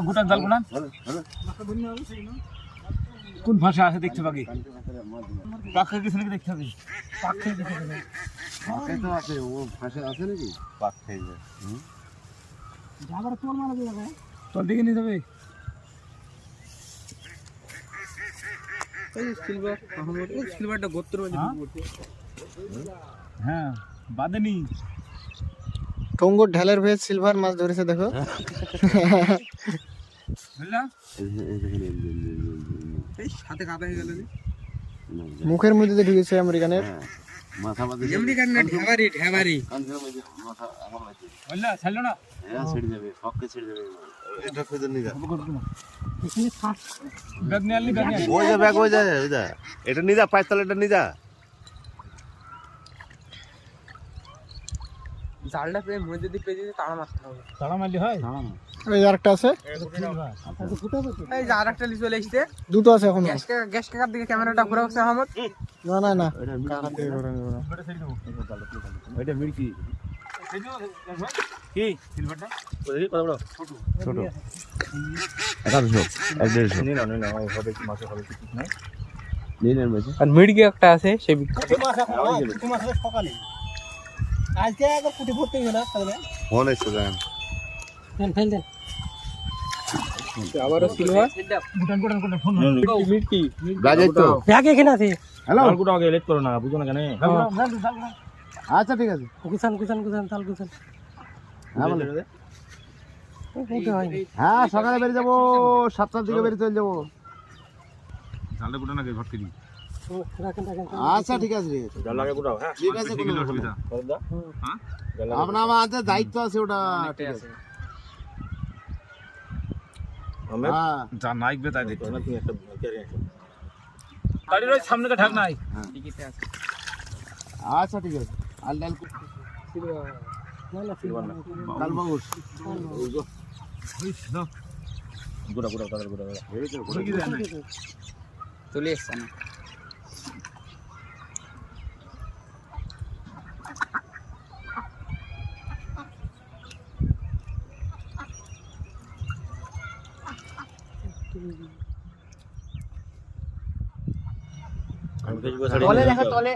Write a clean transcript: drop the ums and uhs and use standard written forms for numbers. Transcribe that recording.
গোটা জাল কোনা কোন ভাষা আছে দেখতে পাবি পাক খেয়ে গেছে নাকি দেখতে হবে পাক খেয়ে গেছে তো আছে ও ভাষা আছে নাকি পাক খেয়ে যায় জায়গাটা তোর মারা যাবে তোর দিকে নিয়ে যাবে এই সিলভার আহমদ এই সিলভারটা গোত্র মধ্যে পড়ছে হ্যাঁ বাদেনি টঙ্গর ঢালের ভেজ সিলভার মাছ ধরেছে দেখো বুঝলা এই সাথে কাটা হয়ে গেল মুখের মধ্যে দিয়ে ঢুকেছে আমেরিকানের মাথা বাঁধে আমেরিকান না ঢেবারি কান্দের মধ্যে মাথা এখন আছে বুঝলা ছাড়লো না হ্যাঁ ছেড়ে যাবে ফককে ছেড়ে যাবে এটা খুঁজে নিয়ে যা ব্যাগ নিয়ে আনলি ব্যাগ নিয়ে ওই যা ব্যাগ ওই যা এটা নিয়ে যা পাঁচতলা এটা নিয়ে যা জালটা পেয়ে মধ্যে দিয়ে পেয়ে তাড়া মারতে হবে তাড়া মারলি হয় এই আরেকটা আছে এই যে আরেকটা লি চলে এসেছে দুটো আছে এখন গ্যাস কাকার দিকে ক্যামেরাটা ঘুরে হচ্ছে আহমদ না না না এটা মিড়কি কি সিলভারটা কত বড় ছোট 1100 150 নিন না হবে কি মাছ হবে কিছু নাই নিন এর মধ্যে আর মিড়কি একটা আছে সেই সকালে আজকে একবার কুটি ভর্তি হলো তাহলে ফোন এসে যান ফেল দেন আবারও সিলভার গুটান ফোন মিড়কি বাজে তো ব্যাগ এখানে আছে হ্যালো গুটা আগে লেট করো না বুঝো না কেন আচ্ছা ঠিক আছে কুসান তাল কুসান হ্যাঁ বলে ওটা হয় হ্যাঁ সকালে বেরিয়ে যাবো 7টার দিকে বেরিয়ে চলে যাবো জালটা গুটা না ভর্তি দি আচ্ছা ঠিক আছে জাল লাগে গুটাও হ্যাঁ ঠিক আছে কোনো অসুবিধা হ্যাঁ আপনার আমার হাতে দায়িত্ব আছে ওটা ঠিক আছে হ্যাঁ যা নাইবে তাই দেখো না তুমি একটা ক্যারি আসো গাড়ির ওই সামনে ঢাক নাই টিকিটে আছে আচ্ছা ঠিক আছে আর ডাল সিলভার না ডাল বাবুস গুটা চলে এসছে না তলে দেখো তলে